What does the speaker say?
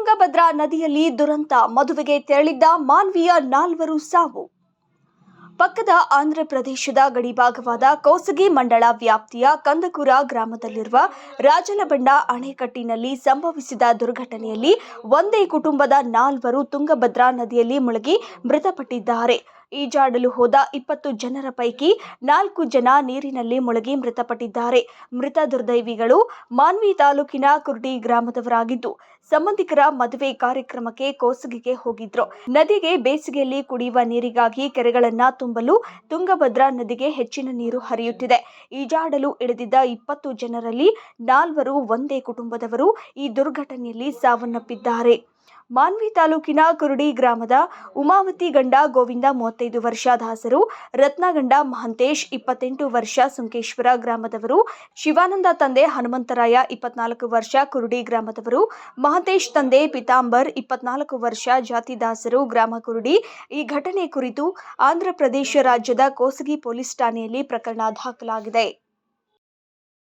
ತುಂಗಭದ್ರಾ ನದಿಯಲ್ಲಿ ದುರಂತ, ಮದುವೆಗೆ ತೆರಳಿದ್ದ ಮಾನ್ವಿಯ 4 ಸಾವು. ಪಕ್ಕದ ಆಂಧ್ರಪ್ರದೇಶದ ಗಡಿಭಾಗವಾದ ಕೋಸಗಿ ಮಂಡಳ ವ್ಯಾಪ್ತಿಯ ಕಂದಕೂರ ಗ್ರಾಮದಲ್ಲಿರುವ ರಾಜಲಬಂಡ ಅಣೆಕಟ್ಟಿನಲ್ಲಿ ಸಂಭವಿಸಿದ ದುರ್ಘಟನೆಯಲ್ಲಿ ಒಂದೇ ಕುಟುಂಬದ 4 ತುಂಗಭದ್ರಾ ನದಿಯಲ್ಲಿ ಮುಳುಗಿ ಮೃತಪಟ್ಟಿದ್ದಾರೆ. ಈಜಾಡಲು ಹೋದ 20 ಜನರ ಪೈಕಿ 4 ಜನ ನೀರಿನಲ್ಲಿ ಮುಳುಗಿ ಮೃತಪಟ್ಟಿದ್ದಾರೆ. ಮೃತ ದುರ್ದೈವಿಗಳು ಮಾನ್ವಿ ತಾಲೂಕಿನ ಕುರ್ಡಿ ಗ್ರಾಮದವರಾಗಿದ್ದು, ಸಂಬಂಧಿಕರ ಮದುವೆ ಕಾರ್ಯಕ್ರಮಕ್ಕೆ ಕೋಸಗಿಗೆ ಹೋಗಿದ್ರು. ನದಿಗೆ ಬೇಸಿಗೆಯಲ್ಲಿ ಕುಡಿಯುವ ನೀರಿಗಾಗಿ ಕೆರೆಗಳನ್ನ ತುಂಬಲು ತುಂಗಭದ್ರಾ ನದಿಗೆ ಹೆಚ್ಚಿನ ನೀರು ಹರಿಯುತ್ತಿದೆ. ಈಜಾಡಲು ಇಳಿದಿದ್ದ 20 ಜನರಲ್ಲಿ 4 ಒಂದೇ ಕುಟುಂಬದವರು ಈ ದುರ್ಘಟನೆಯಲ್ಲಿ ಸಾವನ್ನಪ್ಪಿದ್ದಾರೆ. ಮಾನ್ವಿ ತಾಲೂಕಿನ ಕುರುಡಿ ಗ್ರಾಮದ ಉಮಾವತಿ ಗಂಡ ಗೋವಿಂದ 35 ವರ್ಷ ದಾಸರು, ರತ್ನಗಂಡ ಮಹಂತೇಶ್ 28 ವರ್ಷ ಸುಂಕೇಶ್ವರ ಗ್ರಾಮದವರು, ಶಿವಾನಂದ ತಂದೆ ಹನುಮಂತರಾಯ 24 ವರ್ಷ ಕುರುಡಿ ಗ್ರಾಮದವರು, ಮಹಂತೇಶ್ ತಂದೆ ಪಿತಾಂಬರ್ 24 ವರ್ಷ ಜಾತಿದಾಸರು ಗ್ರಾಮ ಕುರುಡಿ. ಈ ಘಟನೆ ಕುರಿತು ಆಂಧ್ರಪ್ರದೇಶ ರಾಜ್ಯದ ಕೋಸಗಿ ಪೊಲೀಸ್ ಠಾಣೆಯಲ್ಲಿ ಪ್ರಕರಣ ದಾಖಲಾಗಿದೆ.